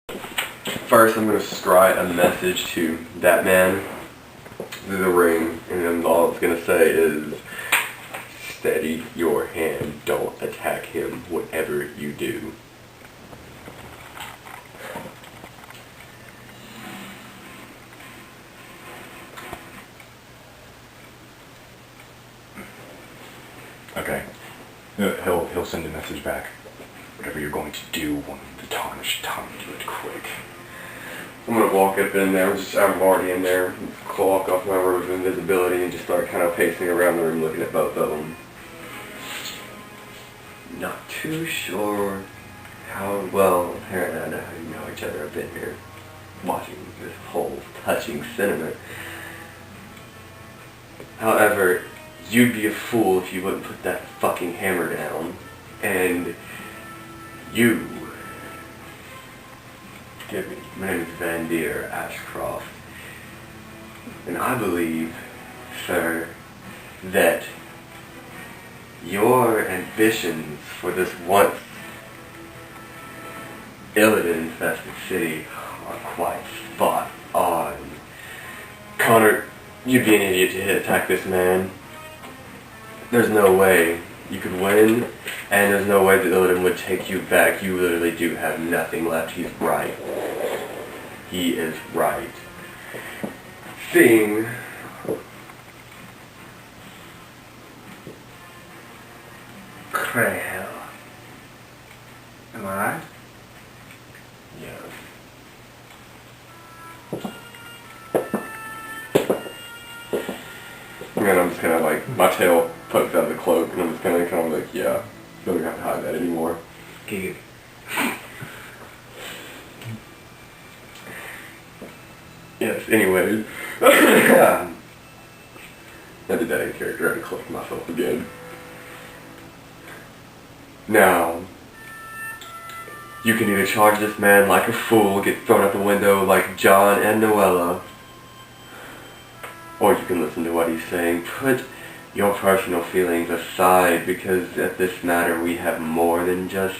First, I'm going to scry a message to that man through the ring, and then all it's going to say is, steady your hand, don't attack him, whatever you do. Okay. He'll send a message back. Whatever you're going to do, want the tarnished tongue, do it quick. I'm going to walk up in there, I'm already in there, walk off my robe of invisibility and just start kind of pacing around the room looking at both of them. Not too sure how well, apparently I know how you know each other. I've been here watching this whole touching sentiment. However, you'd be a fool if you wouldn't put that fucking hammer down. And you, forgive me, my name is Vandir Ashcroft. And I believe, sir, that your ambitions for this once Illidan-infested city are quite spot on. Connor, you'd be an idiot to attack this man. There's no way you could win, and there's no way that Illidan would take you back. You literally do have nothing left. He's right. He is right. Seeing Cray hell. Am I right? yes. And then I'm just kind of like, my tail pokes out of the cloak, and I'm just kind of like, yeah, don't have to hide that anymore. Giggity. Yes, anyways. I did that in character, I had to collect myself again. Now, you can either charge this man like a fool, get thrown out the window like John and Noella, or you can listen to what he's saying. Put your personal feelings aside, because at this matter we have more than just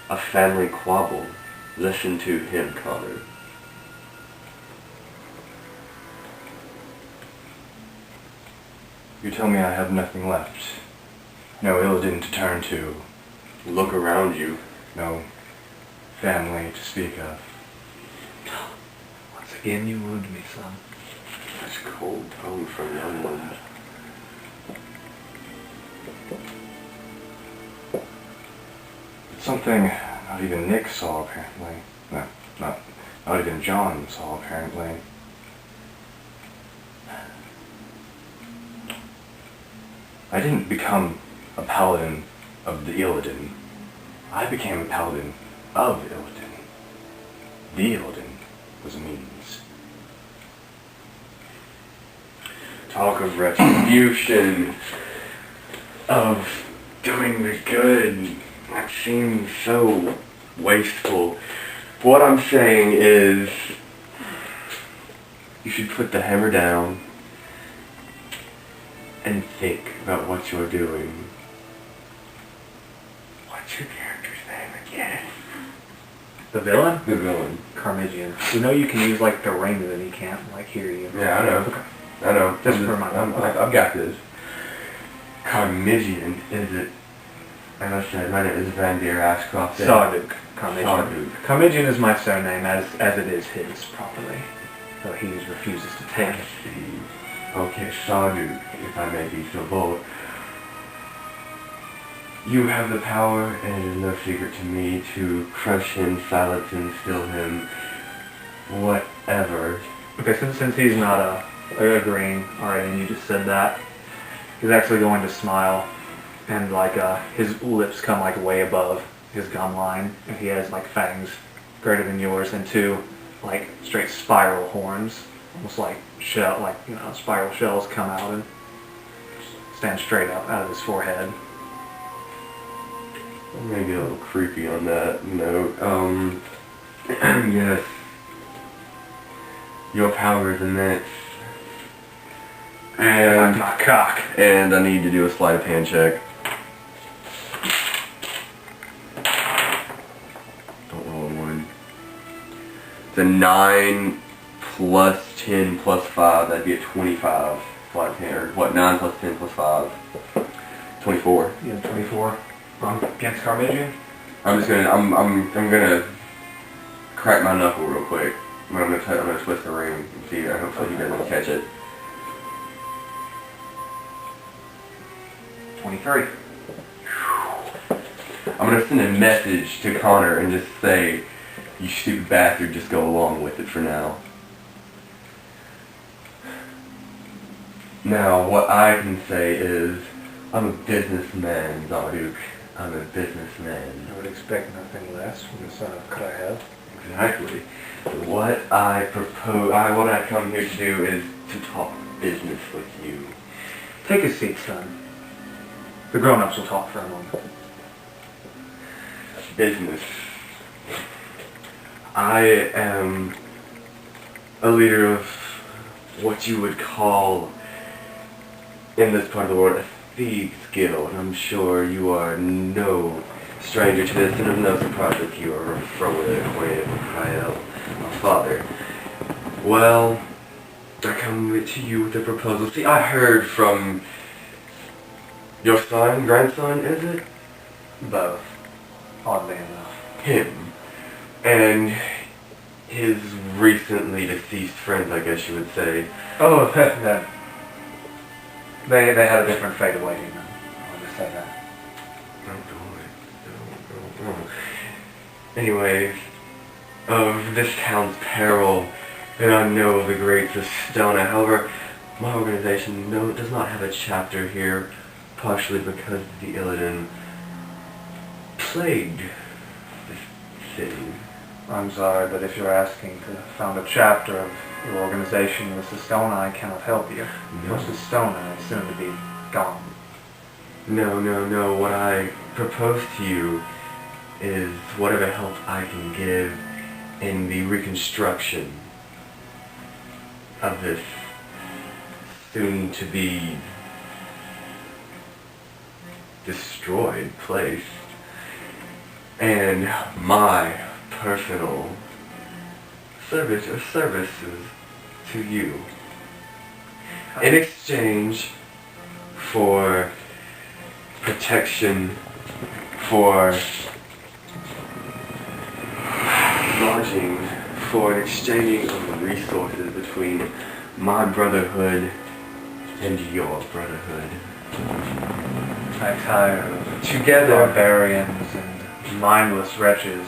a family quabble. Listen to him, Connor. You tell me I have nothing left. No Illidan to turn to. Look around you. No family to speak of. Once again, you wound me, son. Such cold tone from young ones. Something not even Nick saw, apparently. No, not even John saw, apparently. I didn't become a paladin of the Illidan. I became a paladin of Illidan. The Illidan was a means. Talk of retribution, of doing the good. That seems so wasteful. What I'm saying is, you should put the hammer down and think about what you're doing. What's your character's name again? The villain? The villain. Carmigian. You know you can use like the ring that he can't like hear you. Yeah, I know. Okay. I know. Just for my I've got this. Carmigian, is it? As I said, my name is Vandir Ashcroft. Sarduk. Carmigian. Sarduk. Carmigian is my surname, as it is his properly. So he refuses to take it. Okay, Sarduk, if I may be so bold. You have the power, and it is no secret to me, to crush him, silence him, still him, whatever. Okay, since he's not agreeing already, and you just said that, he's actually going to smile, and like his lips come like way above his gum line, and he has like fangs greater than yours, and two like straight spiral horns, almost like shell, like spiral shells come out and stand straight up out of his forehead. Maybe a little creepy on that note. Yes. Your power is immense. And my cock. And I need to do a sleight of hand check. Don't roll a 1. It's a 9 plus 10 plus 5. That'd be a 25 flight of hand. Or what? 9 plus 10 plus 5. 24. You have 24 against Carmidian? I'm gonna crack my knuckle real quick. I'm gonna twist the ring and see. Hopefully he doesn't catch it. 23. I'm gonna send a message to Connor and just say, "You stupid bastard, just go along with it for now." Now, what I can say is, I'm a businessman, Marduk. I'm a businessman. I would expect nothing less from the son of Kraev. Exactly. What I propose, what I come here to do is to talk business with you. Take a seat, son. The grown-ups will talk for a moment. Business. I am a leader of what you would call, in this part of the world, a thieves guild. I'm sure you are no stranger to this, and it's no surprise that you are acquainted with Krael, my father. Well, I come to you with a proposal. See, I heard from your son, grandson, is it? Both, oddly enough. Him. And his recently deceased friends, I guess you would say. Oh, that. They had a different fate awaiting them. I'll just say that. Anyways, of this town's peril, and I know of the great Sestona. However, my organization does not have a chapter here, partially because the Illidan plagued this city. I'm sorry, but if you're asking to found a chapter of your organization with Sestona, I cannot help you. No. For Sestona is soon to be gone. No. What I propose to you is whatever help I can give in the reconstruction of this soon-to-be destroyed place, and my personal services to you in exchange for protection, for lodging, for an exchanging of resources between my brotherhood and your brotherhood. I tire of Together, barbarians and mindless wretches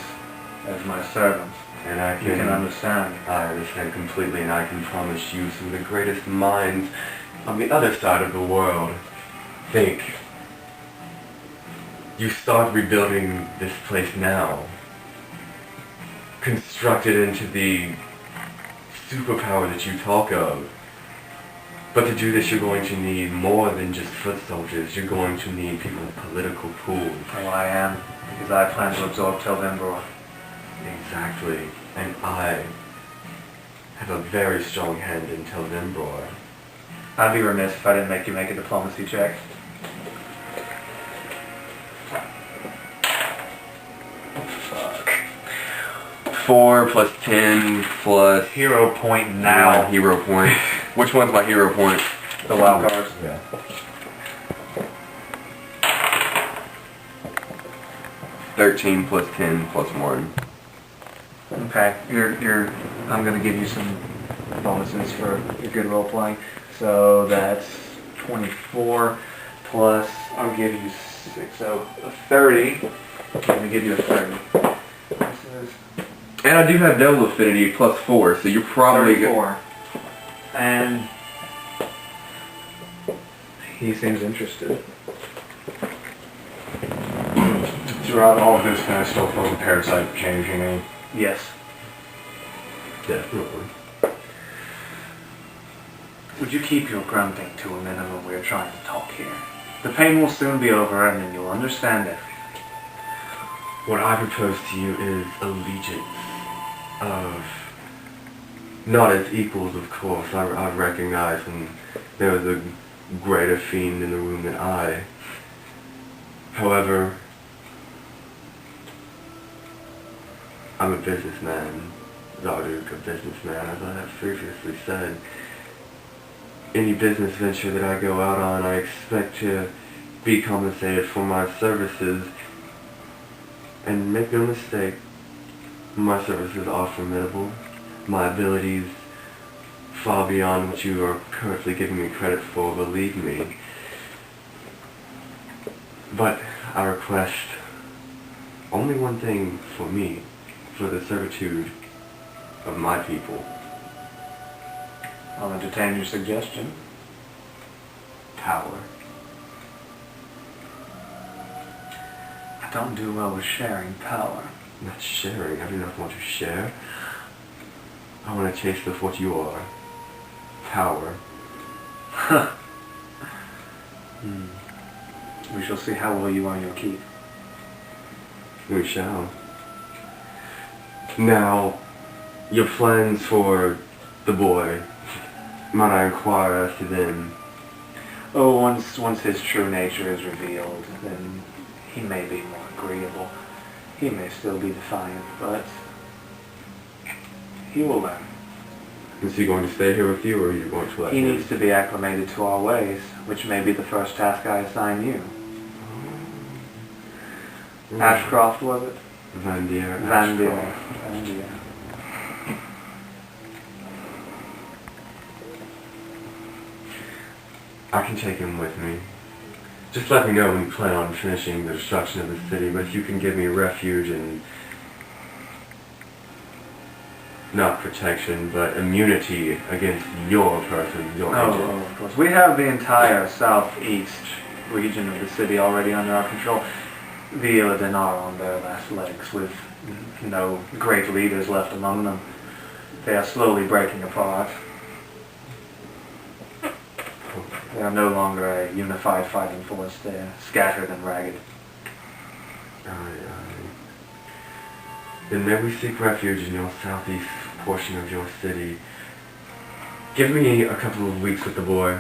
as my servants. and You can understand. I understand completely, and I can promise you some of the greatest minds on the other side of the world think you start rebuilding this place now, construct it into the superpower that you talk of. But to do this, you're going to need more than just foot soldiers. You're going to need people with political pools. Oh, I am, because I plan to absorb Tel'Vembror. Exactly. And I have a very strong hand in Tel'Vembror. I'd be remiss if I didn't make you make a diplomacy check. Fuck. 4 plus 10 plus... Hero point now. My hero point. Which one's my hero point? The wild cards. Yeah. 13 plus 10 plus 1. Okay, I'm gonna give you some bonuses for your good role playing. So that's 24 plus, I'll give you 6, so a 30. I'm gonna give you a 30. This is And I do have double affinity plus 4, so you're probably... 34. And he seems interested. Throughout all of this, can I still feel the parasite changing me? Yes. Definitely. Would you keep your grunting to a minimum? We're trying to talk here. The pain will soon be over and then you'll understand everything. What I propose to you is allegiance of... Not as equals, of course. I recognize when there was a greater fiend in the room than I. However, I'm a businessman, Zarduk, a businessman, as I have previously said. Any business venture that I go out on, I expect to be compensated for my services. And make no mistake, my services are formidable. My abilities far beyond what you are currently giving me credit for, believe me. But I request only one thing for me, for the servitude of my people. I'll entertain your suggestion. Power. I don't do well with sharing power. Not sharing. I do not want to share. I want to taste of what you are. Power. We shall see how well you earn your keep. We shall. Now, your plans for the boy, might I inquire as to them? Oh, once his true nature is revealed, then he may be more agreeable. He may still be defiant, but he will learn. Is he going to stay here with you, or are you going to let He him? needs to be acclimated to our ways, which may be the first task I assign you. Ashcroft, was it? Van Deer. Van Deer. Ashcroft. Van Deer. I can take him with me. Just let me know when you plan on finishing the destruction of the city, but if you can give me refuge and not protection, but immunity against your person, your agent. Oh, of course. We have the entire southeast region of the city already under our control. The Illidan are on their last legs, with no great leaders left among them. They are slowly breaking apart. They are no longer a unified fighting force. They are scattered and ragged. Then may we seek refuge in your southeast portion of your city. Give me a couple of weeks with the boy.